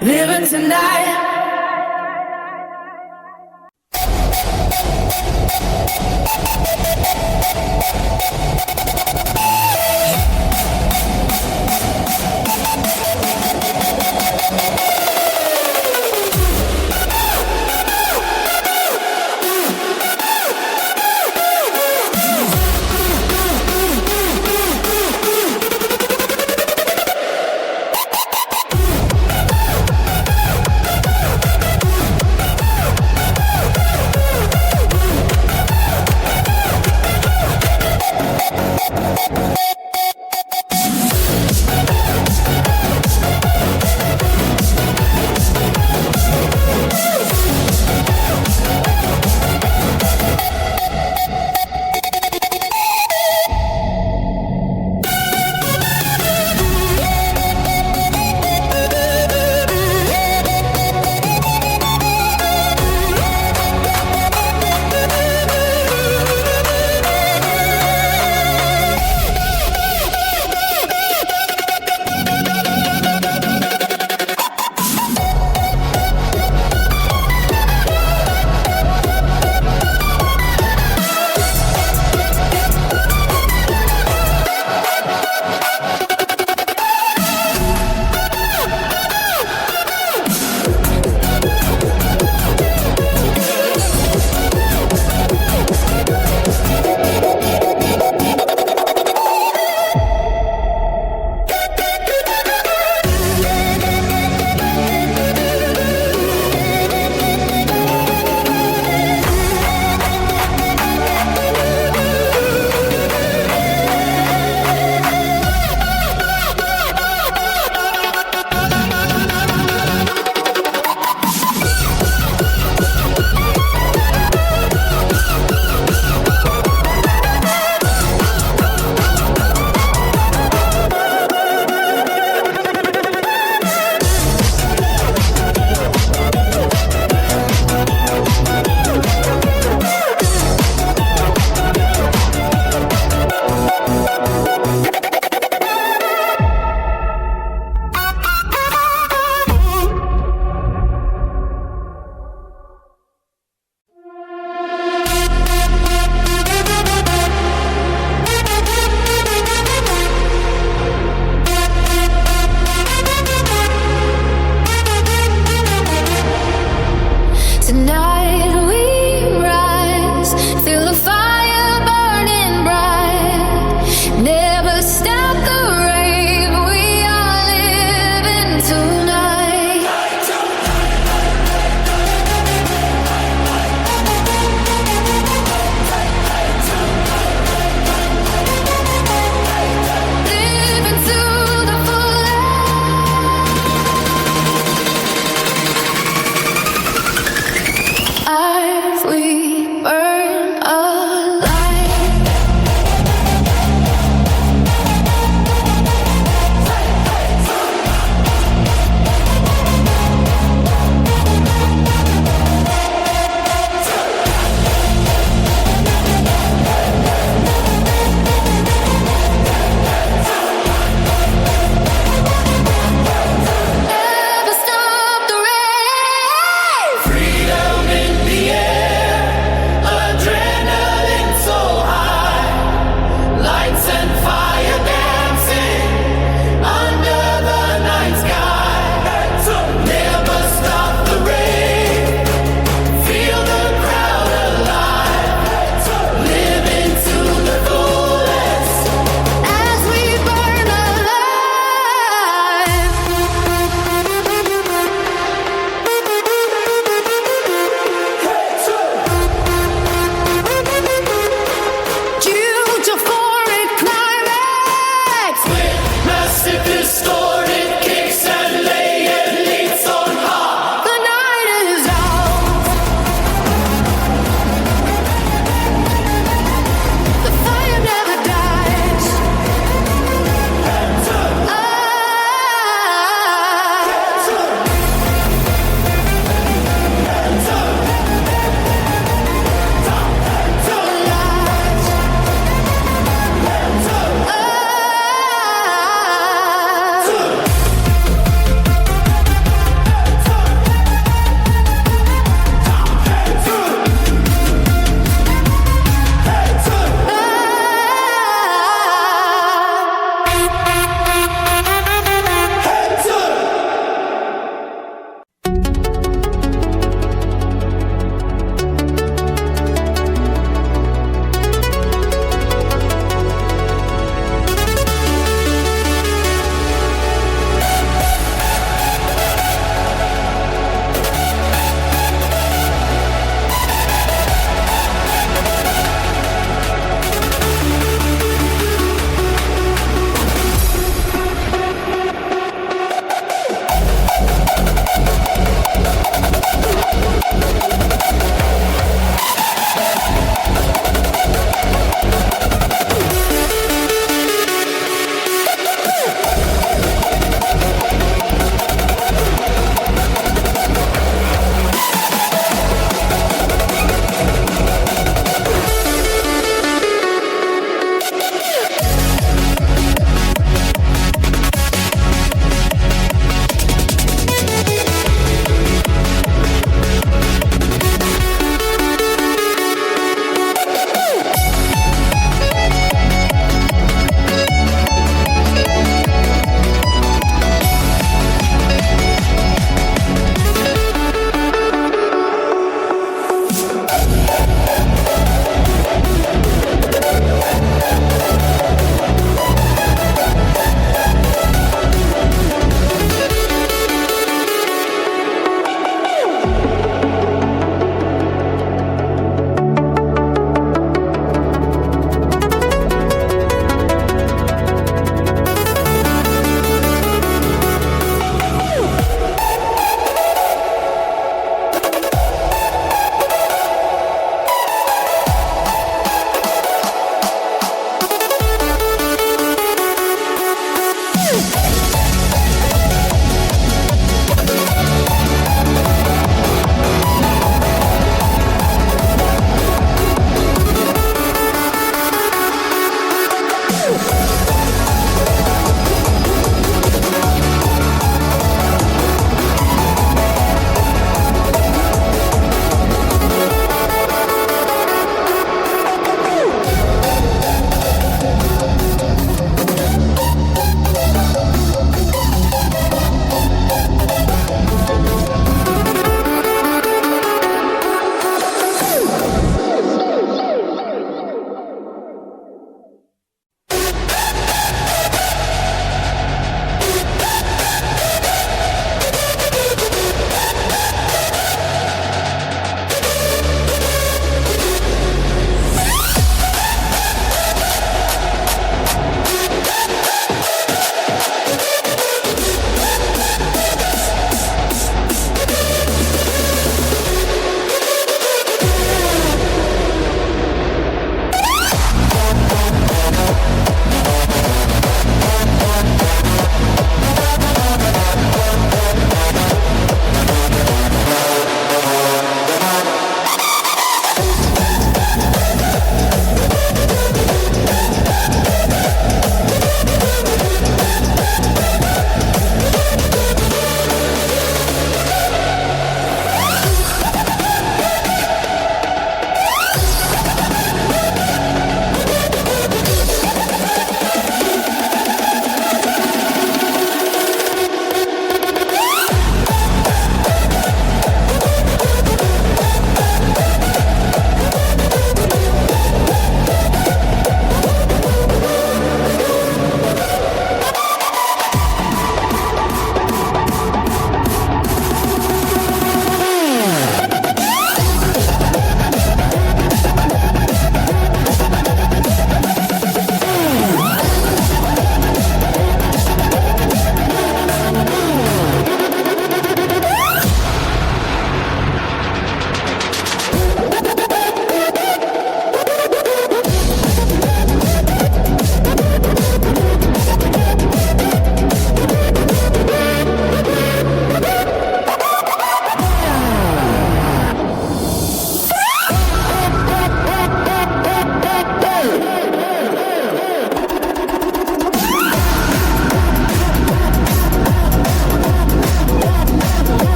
living tonight.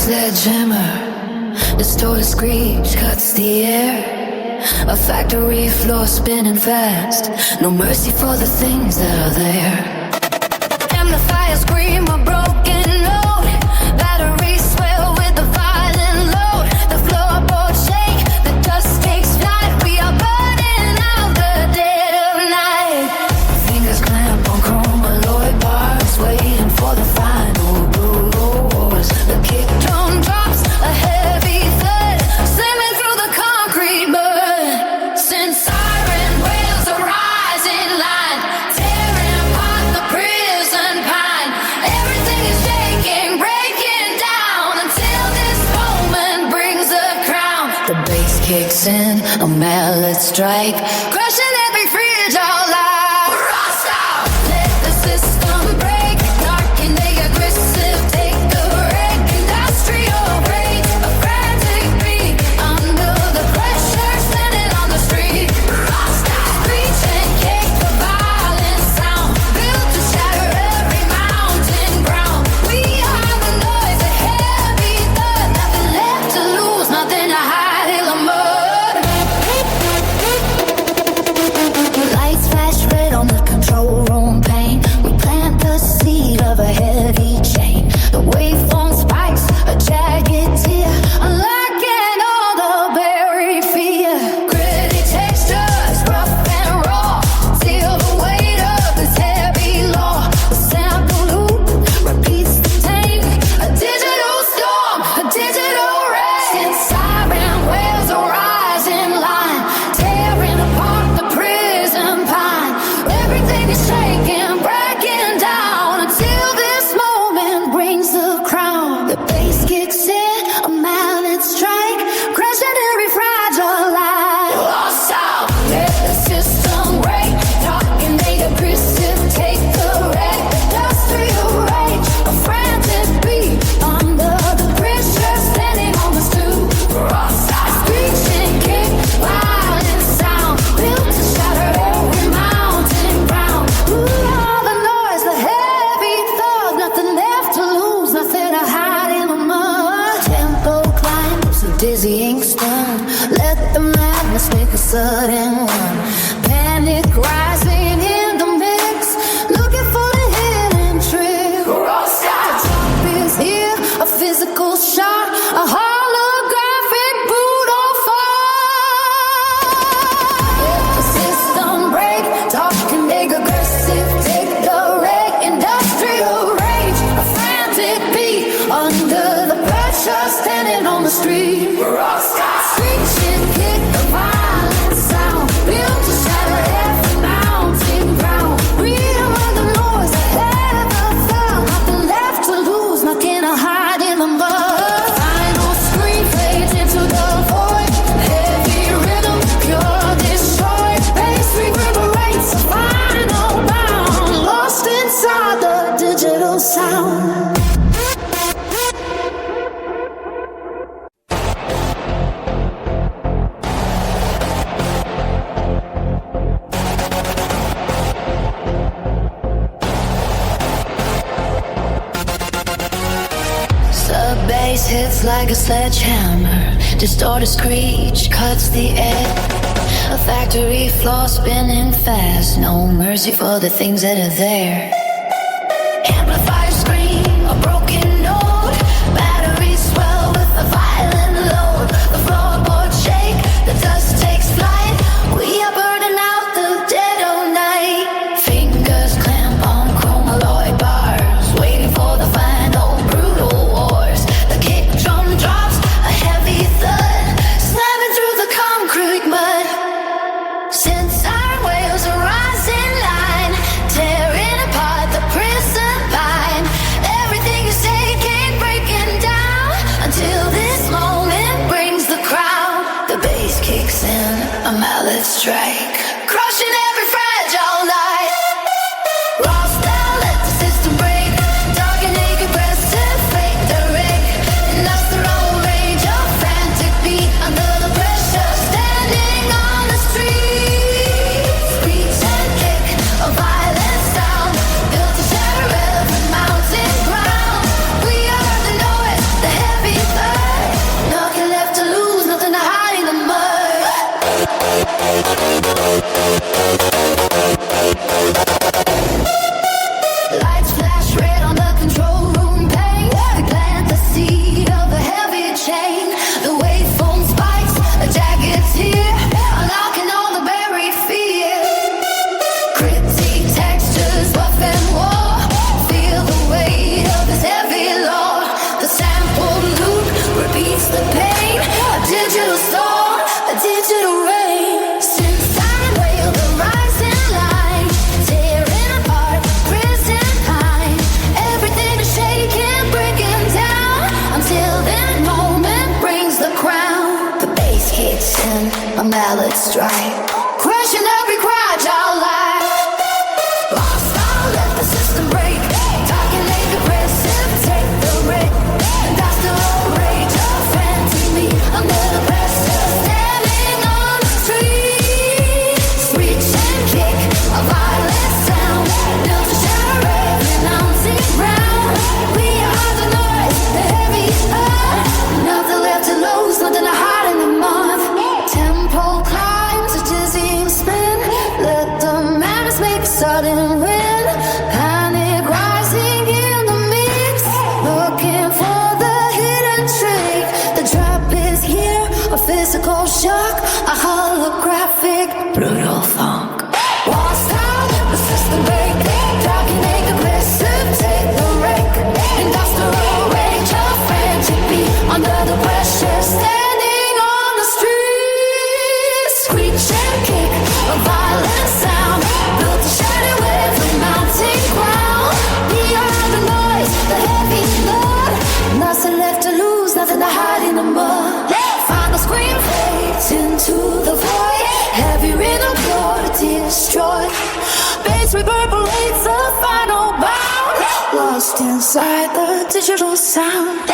sledgehammer. Distorted screech cuts the air. A factory floor spinning fast. No mercy for the things that are there. Amplifier scream a broken note. Batteries swell with the violent load. The floorboards shake, the dust takes flight. We are burning out the dead of night. Fingers clamp on chrome alloy bars, waiting for the final brutal wars. The kick drum drops a heavy thud, slamming through the concrete mud. Since siren wails a rising line, tearing apart the prison pine. Everything is shaking, breaking down until this moment brings a crown. The bass kicks in, a mallet strike, crushing every fridge out loud. Hostile, let the system break. Dark and aggressive, take the wreck. Industrial rage, a frantic beat under the pressure, standing on the street. Hostile, screech and kick, the violent sound, built to shatter every mountain ground. We are the noise, a heavy thud, nothing left to lose, nothing to hide in the mud. Lights flash red on the control room pane. We plant the seed of a heavy chain. The waveform spikes, a jagged tear, unlocking all the buried fear. Gritty textures, rough and raw, feel the weight of this heavy law. The sample loop repeats the tape, a digital storm, a digital rain. Since siren wails a rising line, tearing apart the prison pine. Everything is shaking, breaking down until this moment brings the crown. The bass kicks in, a mallet strike, crushing every fragile life. Lost out, let the system break. Talking they aggressive, take the wreck. Industrial rage, a frantic beat under the pressure, standing on the stoop. Lost out, screeching kick, violent sound, built to shatter every mountain ground. Ooh, all the noise, the heavy thud, nothing left to lose, nothing to hide in the mud. Tempo climbs, a dizzying stun. Let the madness make a sudden run. Panic rising in the mix, looking for the hidden trick. The top is here, a physical shot, a holographic boot on fire. Let the system break, talking big aggressive, take the wreck. Industrial rage, a frantic beat under the pressure, standing on the street. Screeching kick, the violent sound, built to shatter every mountain ground. We are the noise that ever fell, nothing left to lose, nothing to hide in the mud. Final scream fades into the void, heavy rhythm, pure destroy. Bass reverberates, a final bound, lost inside the digital sound. Sub-bass hits like a sledgehammer. Distorted screech cuts the air. A factory floor spinning fast. No mercy for the things that are there. Amplifier scream, a broken note. Batteries swell with a violent load. The floorboards shake, the dust takes flight. We are burning out the dead of night. Fingers clamp on chrome alloy bars, waiting for the final brutal wars. The kick drum drops a heavy thud, slamming through the concrete mud. Since siren wails a rising line, tearing apart Lights flash red on the control room pane. We plant the seed of a heavy chain. The waveform spikes, a jagged tear, unlocking all the buried fear. Cryptic textures, rough and war. Feel the weight of this heavy law. The sampled loop repeats the pain. A digital storm, a digital rain. Since time wail the rising line, tearing apart prison pine. Everything is shaking, breaking down, until that moment brings the crown. The bass kicks in, a mallet strike, crushing every cry, child life. Hostile, let the system break. Calculate aggressive, take the rate. That's the rage of frantic me under the pressure. Standing on the street, screech and kick, a violent sound, built to shatter every mountain ground. We are the noise, the heavy earth. Nothing left to lose, nothing to hide in the month. Tempo climbs a dizzying spin. Let the madness make a sudden win. Panic rising in the mix, looking for the hidden trick. The drop is here, a physical shock, a holographic brutal funk. Wall style, the system break. Calculate aggressive, take the rake. Industrial rage, a frantic beat under the pressure. Standing on the street, screech and kick, a violent sound, built to shatter every mountain ground. Beyond the noise, the heavy blood, nothing left to lose, nothing to hide in the mud. Final scream fades into the void, heavy rhythm pure to destroy. Bass reverberates a final bound, lost inside the digital sound.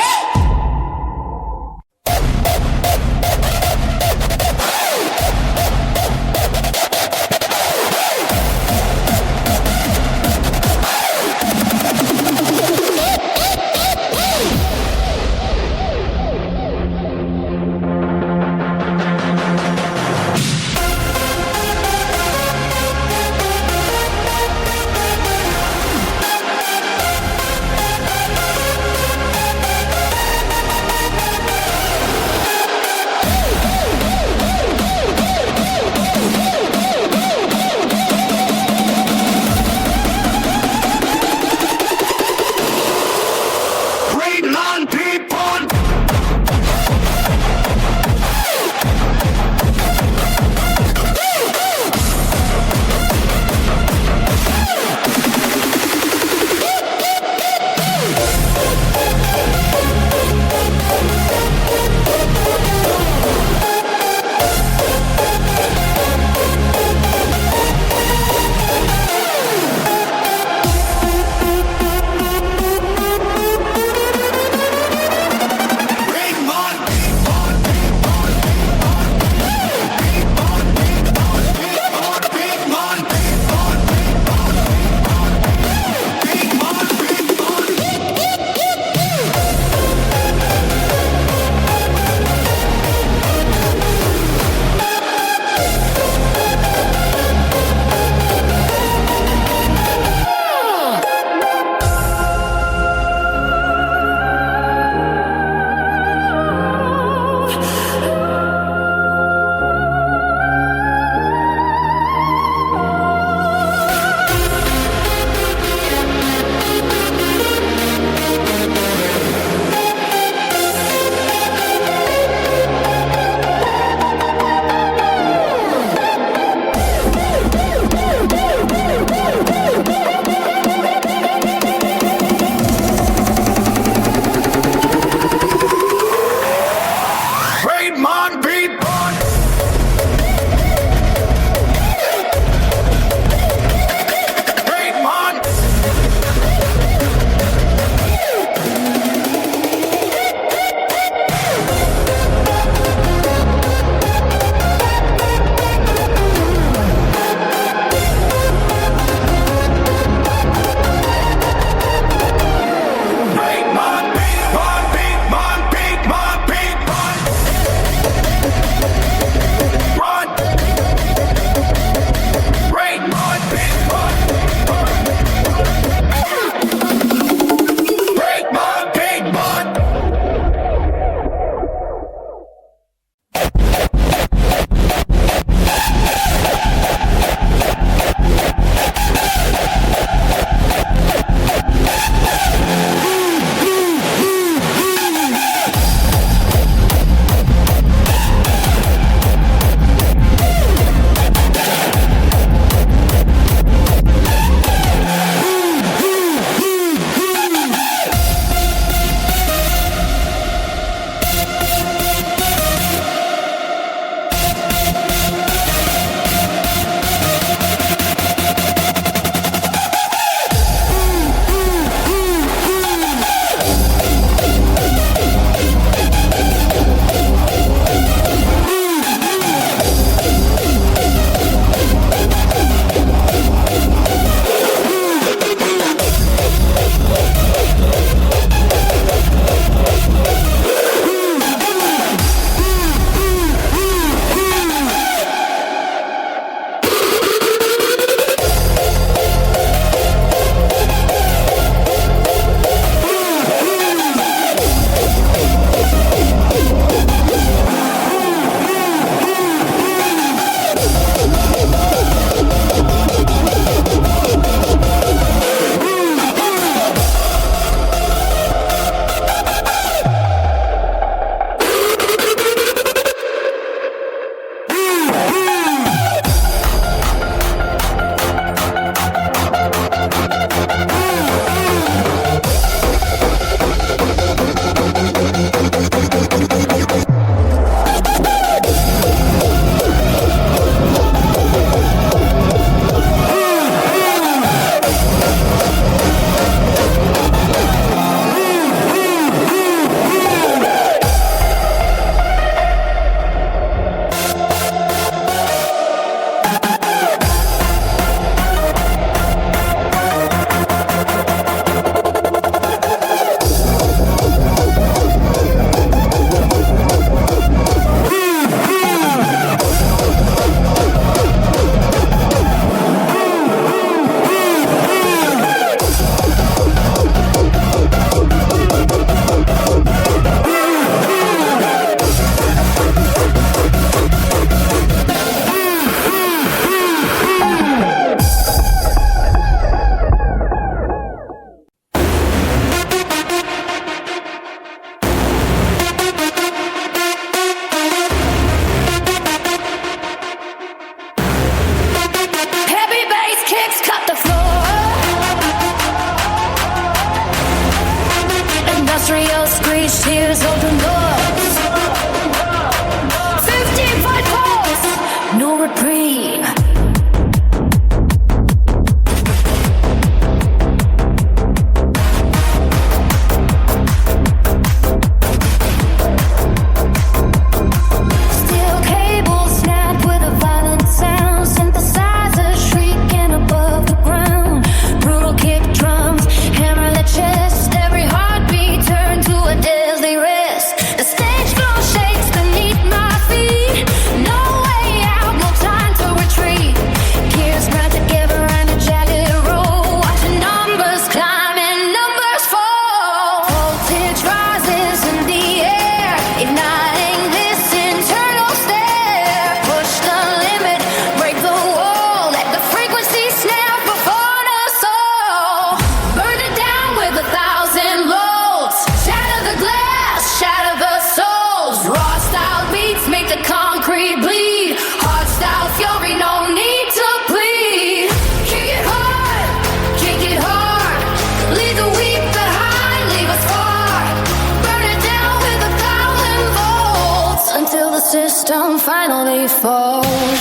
finally falls.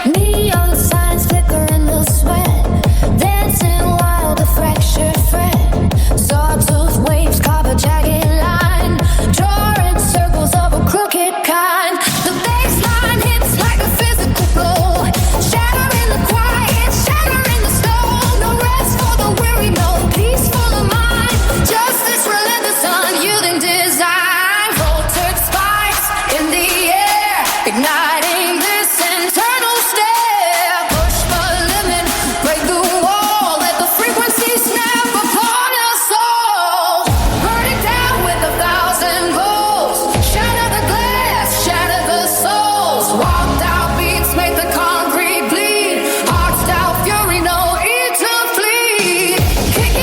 Neon signs flicker in the sweat, dancing while the fractured thread. Sawtooth waves carve a jagged line, drawing circles of a crooked kind. The baseline hits like a physical blow, shattering the quiet, shattering the snow. No rest for the weary, no peace for the mind. Justice relentless, unyielding design. Voltage spikes in the air, igniting this internal stare. Push the limit, break the wall, let the frequency snap upon us all. Burning down with 1,000 volts, shatter the glass, shatter the souls. Walked out beats make the concrete bleed. HARDSTYLE fury, no need to flee. Kick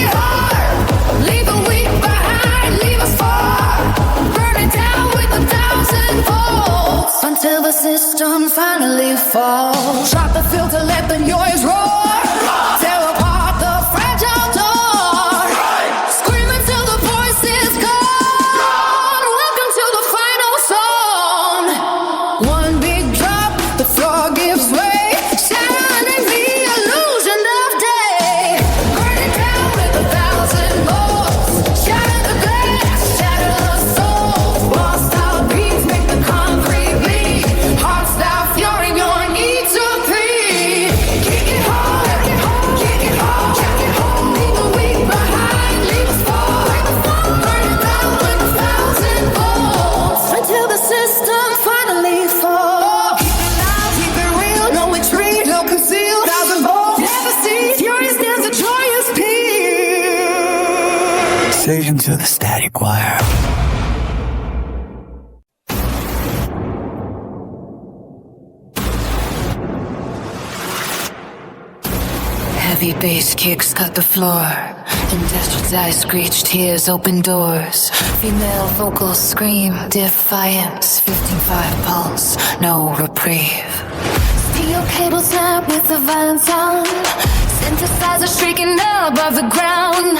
it hard, leave the weak behind, leave us far. Burn it down with 1,000 volts until the system finally falls. Drop the filter, let the noise roar. Tear apart the fragile door. Scream until the voice is gone. Welcome to the final zone. One big drop, the floor gives way, shattering the illusion of day. Burn it down with 1,000 volts. Shatter the glass, shatter the souls. Lost-style beats make the concrete bleed. HARDSTYLE fury, your need to plead. Kick it hard, kick it hard, kick it hard. Leave the weak behind, leave us far. Burn it down with 1,000 volts until the system finally falls. Keep it loud, keep it real, no retreat, no conceal. 1,000 volts, never see. Furious dance, a joyous peace. Sage into the static wire. Heavy bass kicks cut the floor. Industrial eyes screech, tears open doors. Female vocals scream defiance. 15-5 pulse, no reprieve. Steel cable snap with a violent sound. Synthesizer shrieking above the ground.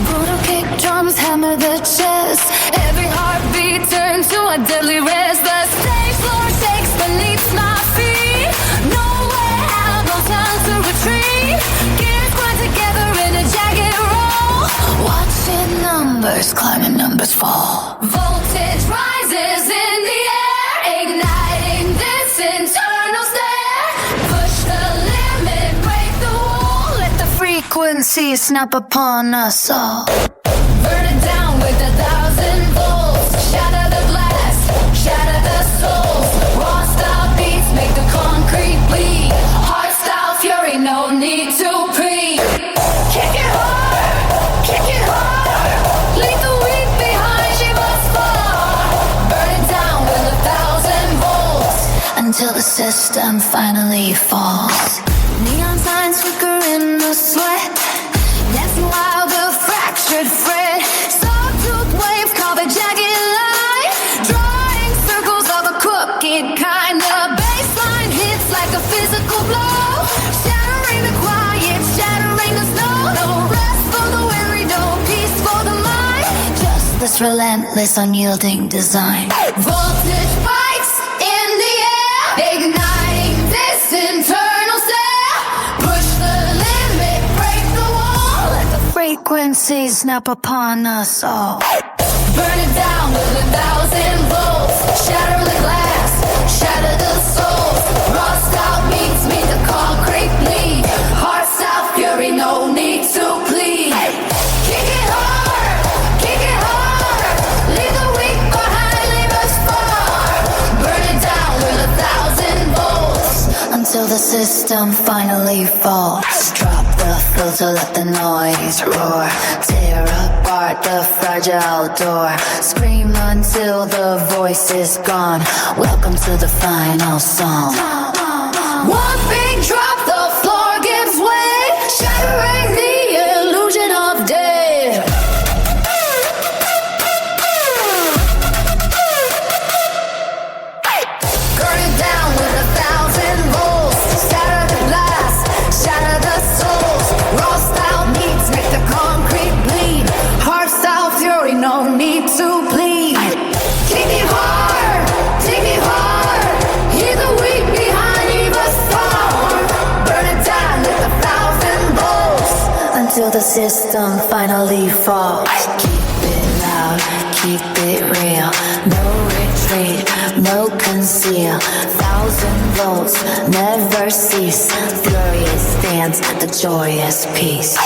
Brutal kick drums hammer the chest. Every heartbeat turns to a deadly rest. The stage floor shakes beneath my feet. Nowhere out, no time to retreat. Gears grind together in a jagged roll. Watching numbers climb and numbers fall. Voltage rises in the air, igniting this internal stare. Push the limit, break the wall, let the frequency snap upon us all. Burn it down with 1,000 volts. Shatter the glass, shatter the souls. Raw-style beats make the concrete bleed. HARDSTYLE fury, no need to breathe. Kick it hard, leave the weak behind, leave us far. Burn it down with 1,000 volts until the system finally falls. Neon signs flicker in the sweat, dancing while the fractured thread. Sawtooth waves carve a jagged line, drawing circles of a crooked kind. The baseline hits like a physical blow, shattering the quiet, shattering the snow. No rest for the weary, no peace for the mind. Justice relentless, unyielding design. Voltage spikes in the air, igniting this internal stare. Push the limit, break the wall, let the frequency snap upon us all. Burn it down with 1,000 volts. Shatter the glass, shatter the souls. Raw-style beats meet the concrete bleed. HARDSTYLE fury, no need to plead. Kick it hard, leave the weak behind, leave us far. Burn it down with 1,000 volts until the system finally falls. Drop the filter, let the noise roar. Tear apart the fragile door. Scream until the voice is gone. Welcome to the final song. One big drop, the floor gives way, shattering the illusion of day. Burn it down with 1,000 volts. Shatter the glass, shatter the souls. Raw need to bleed. Kick me hard, take me hard. Hear the weak behind either storm. Burn it down with a thousand volts until the system finally falls. Keep it loud, keep it real. No retreat, no conceal. 1,000 volts never cease. Furious dance, the joyous peace.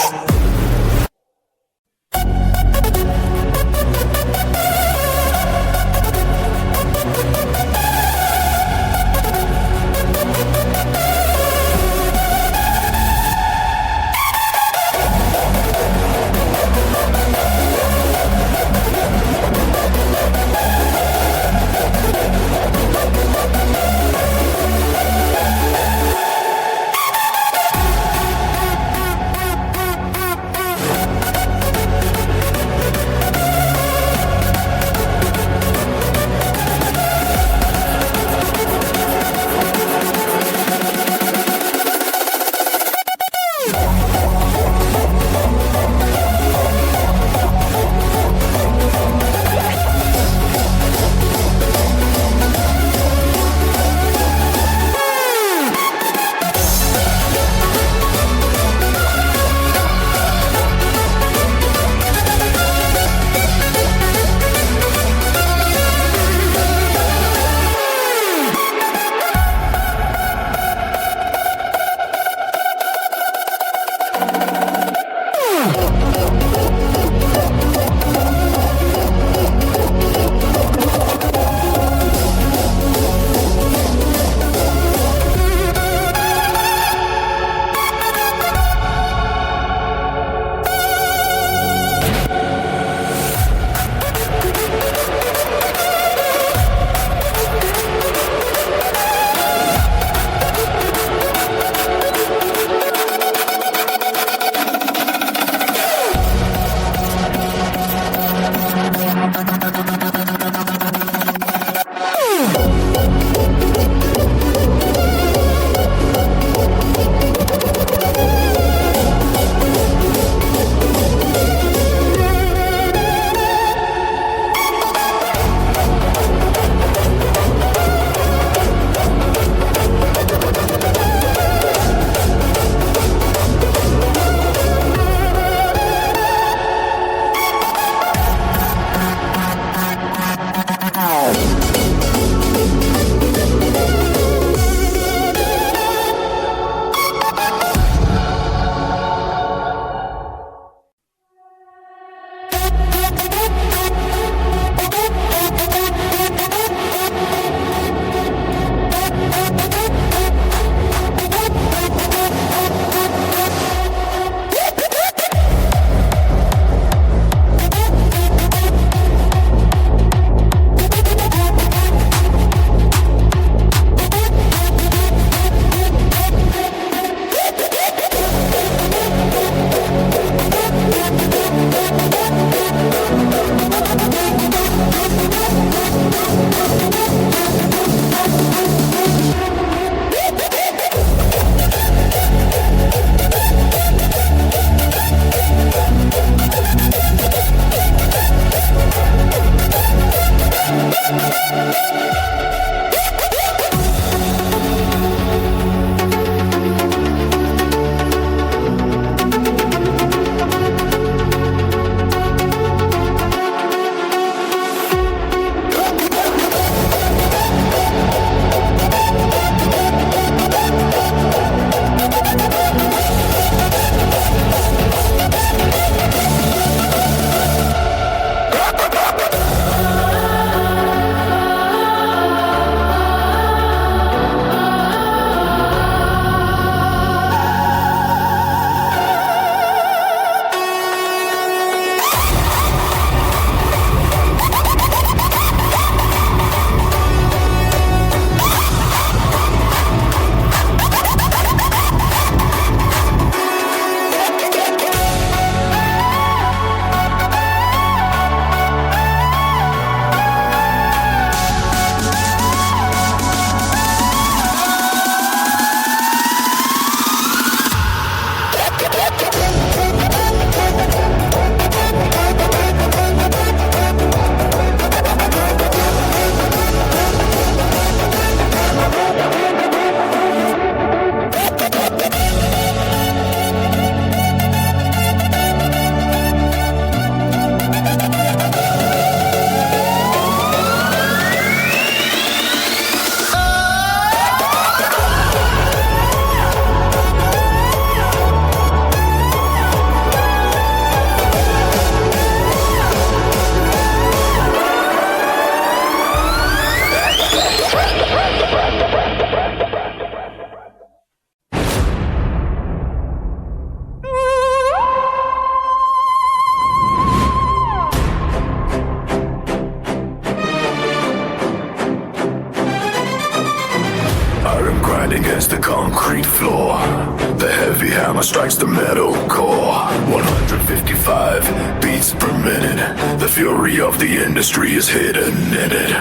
hammer strikes the metal core. 155 beats per minute. The fury of the industry is hidden in it.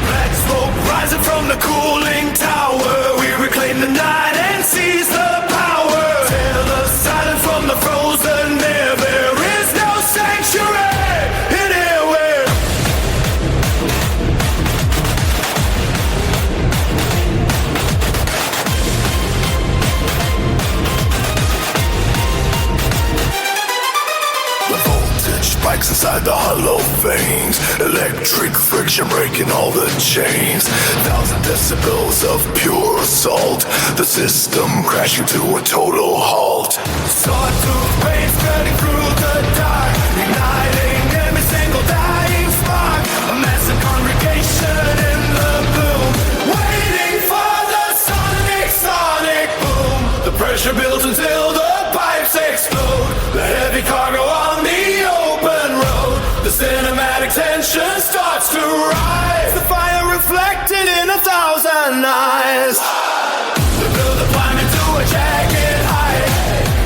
Black smoke rising from the cooling tower. We reclaim the night and seize the power. Tear the silence from the frozen air. There is no sanctuary anywhere. The voltage spikes inside the hollow veins. Electric friction breaking all the chains. 1,000 decibels of pure assault. The system crashing to a total halt. Sawtooth pain spreading through the dark, igniting every single dying spark. A massive congregation in the gloom, waiting for the sonic boom. The pressure builds until the pipes explode. The heavy cargo on the open road. The cinematic tension starts to rise. The fire reflected in 1,000 eyes. The builder climbed into a jagged height,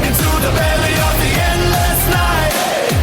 into the belly of the endless night.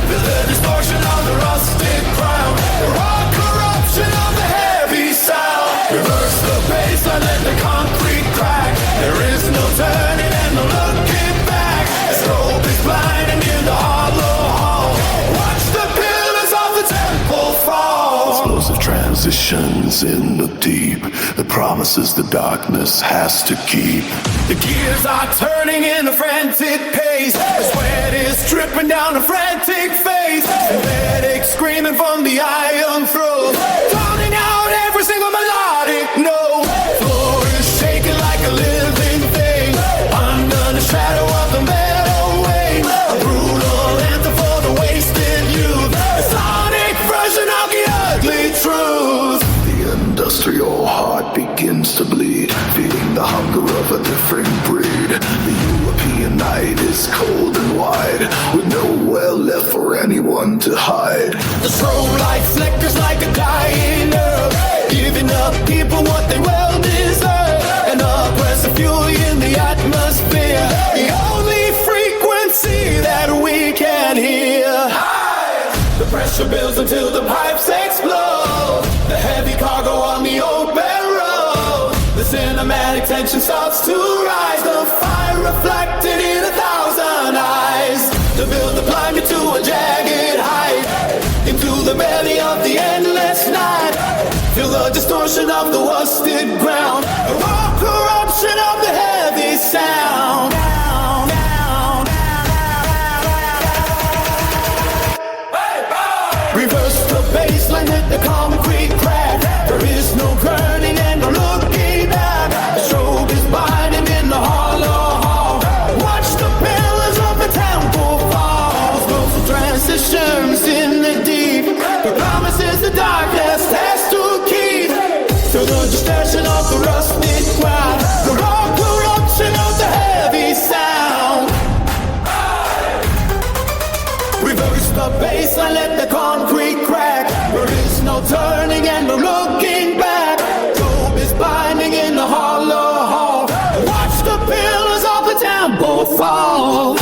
Feel the distortion of the rusted crown, the raw corruption of the heavy sound. Reverse the baseline, let the concrete crack. There is no turning and no looking back. The strobe is blinding in the hollow hall. Watch the pillars of the temple fall. Explosive transitions in the deep. The promises the darkness has to keep. The gears are turning in a frantic pace. The sweat is dripping down a frantic face. Synthetic screaming from the iron throat, drowning out every single melodic note. Floor is shaking like a living thing under the shadow of the metal wave. A brutal anthem for the wasted youth. The sonic version of the ugly truth. The industrial heart begins to bleed, feeling the hunger of a different breed. The European night is cold and wide, with nowhere left for anyone to hide. The strobe light flickers like a dying earth, giving up people what they well deserve. An oppressive fury in the atmosphere, the only frequency that we can hear. The pressure builds until the pipes explode. The heavy cargo on the open road. The cinematic tension starts to rise. The fire reflected in 1,000 eyes. The builder climbed into a jagged height, into the belly of the endless night. Feel the distortion of the rusted ground, the raw corruption of the heavy sound. Reverse the baseline, hit the concrete crack. There is no turning and no looking back. The strobe is binding in the hollow hall. Watch the pillars of the temple fall. Explosive transitions in the deep. The promises the darkness has to keep. Through the distortion of the rusted ground, the raw corruption of the heavy sound. Reverse the baseline, let the concrete crack. There is no turning and no looking back. Robe is binding in the hollow hall. Watch the pillars of the temple fall.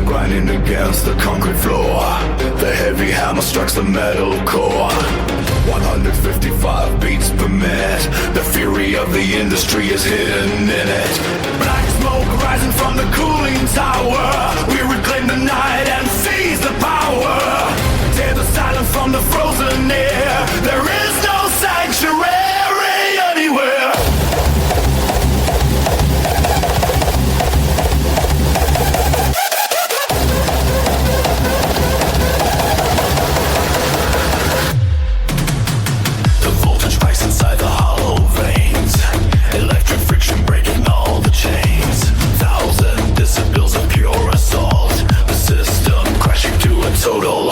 Grinding against the concrete floor. The heavy hammer strikes the metal core. 155 beats per minute. The fury of the industry is hidden in it. Black smoke rising from the cooling tower. We reclaim the night and seize the power. Tear the silence from the frozen air. There is no sanctuary anywhere. Total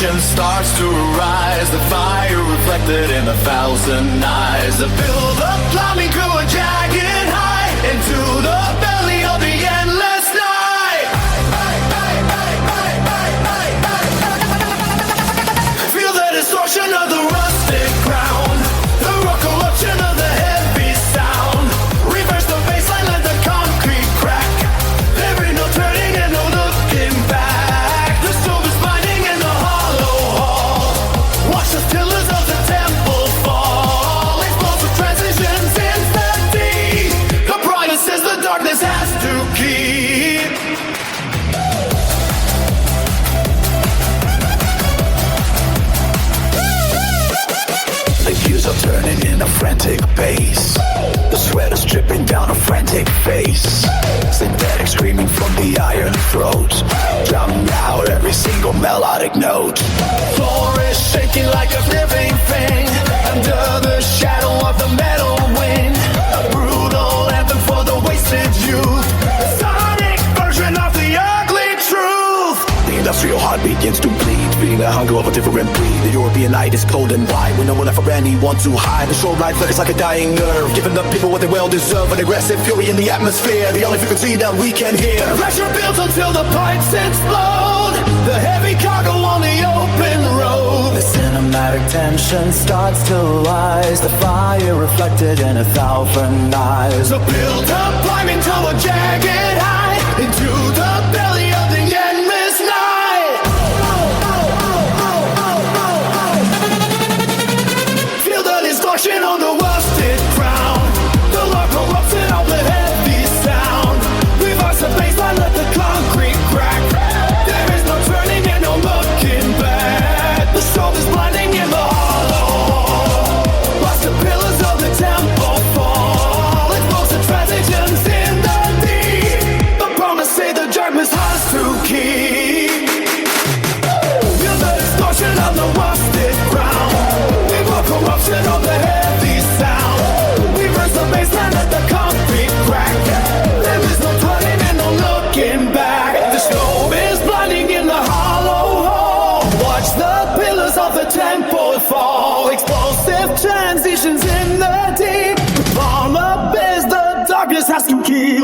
tension starts to rise, the fire reflected in 1,000 eyes. A build-up climbing through a jagged high into the belly of the endless night. Feel the distortion of the rusted ground, the rock corruption of the heavy sound. Reverse the baseline, let the concrete crack. There ain't no turning and no looking back. The storm is blinding in the hollow hall. Watch the pillars of the temple fall. Explosive transitions in the deep. The promises the darkness has to keep. The gears are turning in a frantic pace. The sweat is dripping down a frantic face. Synthetic screaming from the iron throat, drowning out every single melodic note. Floor is shaking like a living thing under the shadow of the metal wind. A brutal anthem for the wasted youth, the sonic version of the ugly truth. The industrial heart begins to bleed, feeding the hunger of a different breed. The European night is cold and wide, with no one left for anyone to hide. The shoreline flickers like a dying nerve, giving the people what they well deserve. An aggressive fury in the atmosphere, the only frequency that we can hear. The pressure builds until the pipes explode, the heavy cargo on the open road. The cinematic tension starts to rise, the fire reflected in 1,000 eyes. So build up, climbing to a jagged high, into the belly of the endless night. Feel the distortion on the rusted ground, the lock corruption of the heavy sound. Reverse the baseline, let the concrete crack. There is no turning and no looking back. The storm is blinding in the hollow. Watch the pillars of the temple fall. Explosive transitions in the deep. The promise say the darkness has to keep. Feel the distortion of the rusted ground, the corruption of the heavy sound. Reverse the baseline, let the concrete crack. There is no turning and no looking back. The storm is blinding in the hollow hall. Watch the pillars of the temple fall. Explosive transitions in the deep. The promise is the darkness has to keep.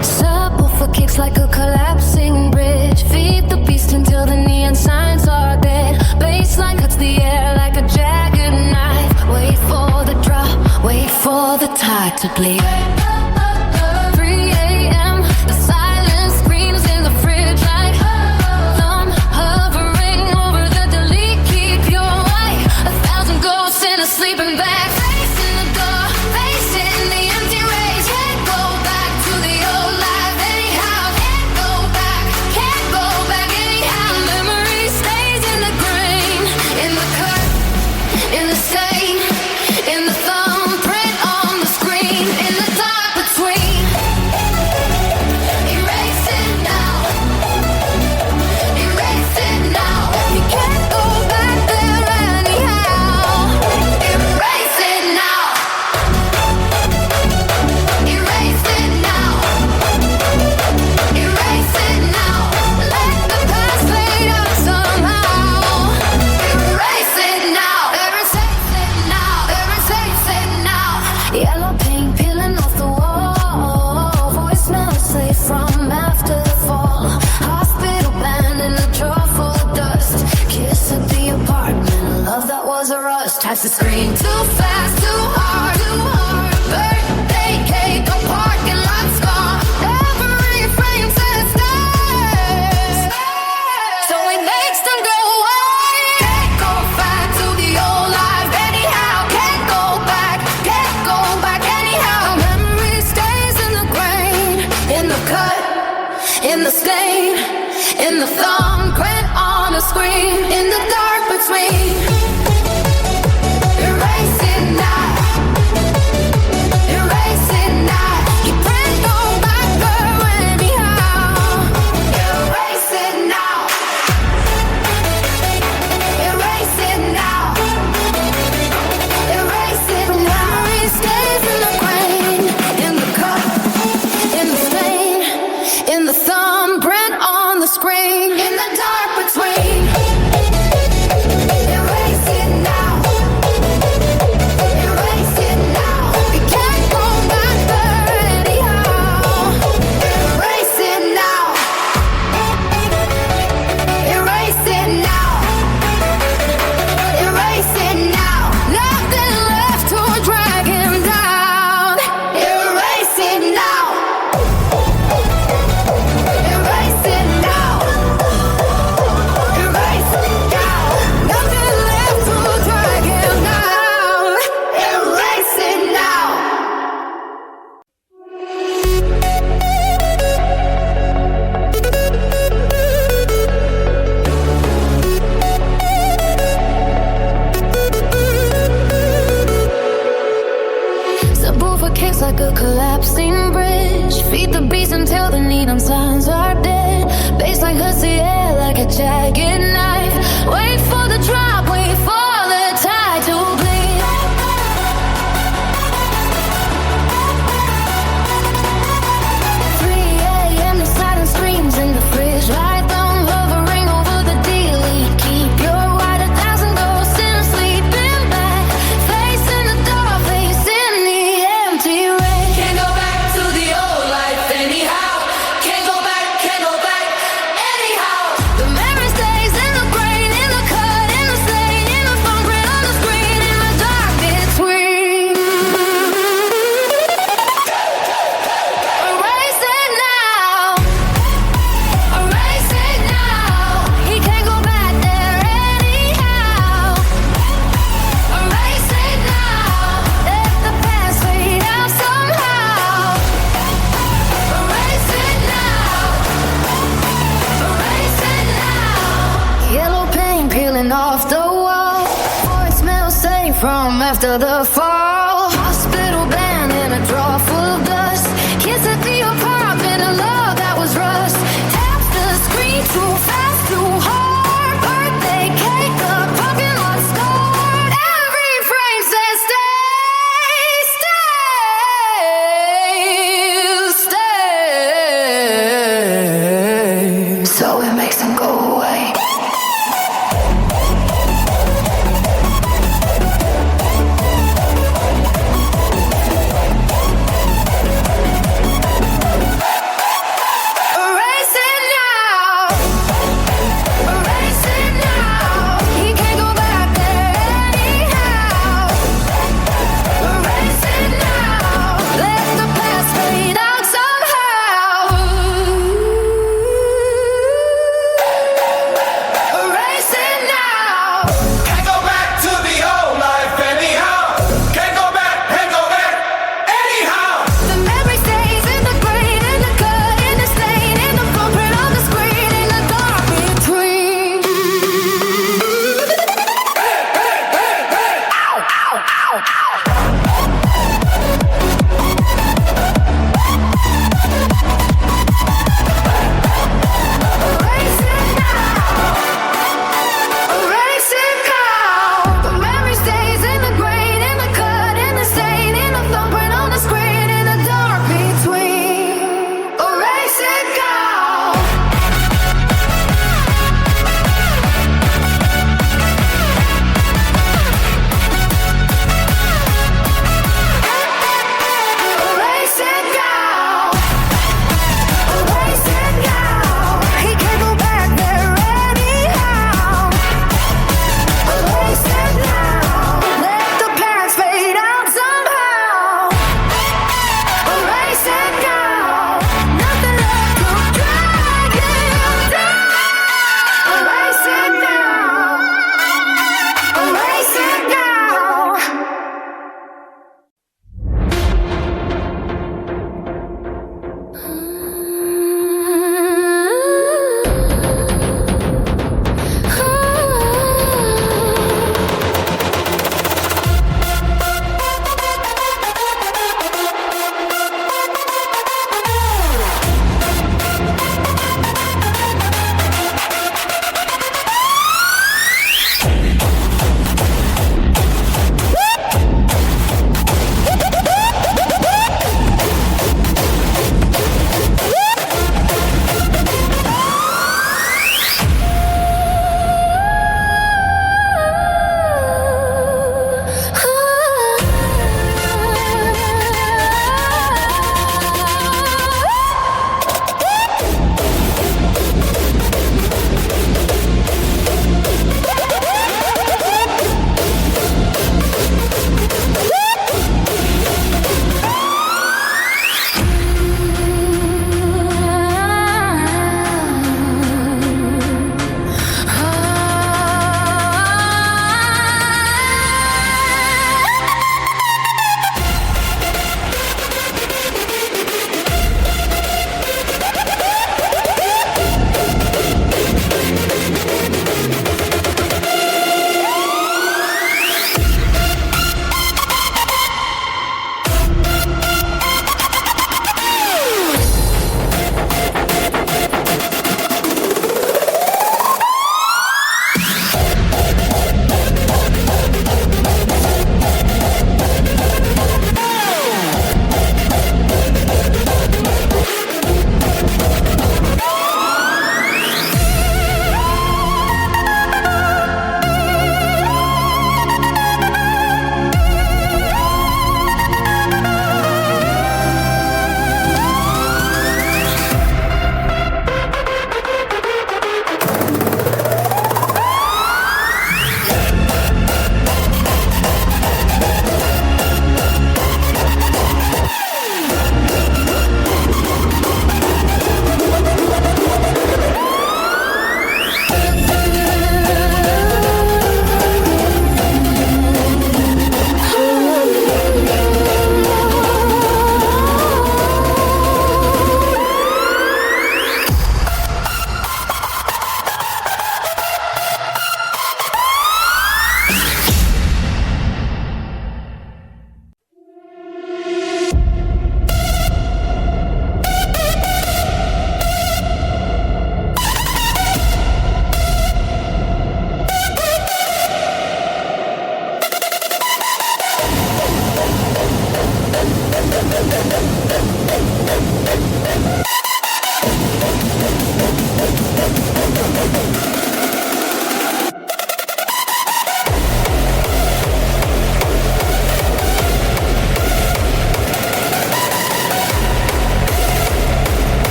Subwoofer kicks like a collapsing bridge. Feed the beast until the neon signs are dead. Baseline cuts the air like a jagged knife. Wait for the drop, wait for the tide to bleed. 3 a.m. The silence screams in the fridge like thumb hovering over the delete. Keep your white, 1,000 ghosts in a sleeping bag. Facing the door, facing the empty rays. Can't go back to the old life anyhow. Can't go back anyhow. Memory stays in the grain, in the cut, in the stain, in the thumbprint on the screen, in the dark between. Erase it now. Erase it now. You can't go back there anyhow. Erase it now. Erase it now. Erase it now. Let the past fade out somehow. Erase it now. Erase it now. Erase it now. Yellow paint peeling off the wall. Voicemail safe from after the fall. Hospital band in a drawer full of dust. Kiss at the apartment. Love that was a rust. Has to scream too fast, too hard, too hard. Birthday cake, a parking lot scar. Every frame says stay. So it makes them go away. Can't go back to the old life anyhow. Can't go back anyhow. Memory stays in the grain, in the cut, in the stain, in the thumbprint on the screen, in the dark between. Erase it now. like a collapsing bridge. Feed the beast until the neon signs are dead. Baseline cuts the air like a jagged knife. Wait for the drop, wait for the tide to bleed. 3 a.m. the silent screams in the fridge. Right thumb hovering over the delete. Keep your white 1,000 ghosts in a sleeping bag. Facing the door, facing the empty rain. Can't go back to the old life anyhow. Can't go back anyhow. The memory stays in the brain, in the cut, in the stain, in the funk print on the screen, in the dark between. Erase it now. Erase it now. He can't go back there anyhow. Erase it now. Let the past fade out somehow. Erase it now. Erase it now. Yellow paint peeling off the wall. Void smells safe from after the fall.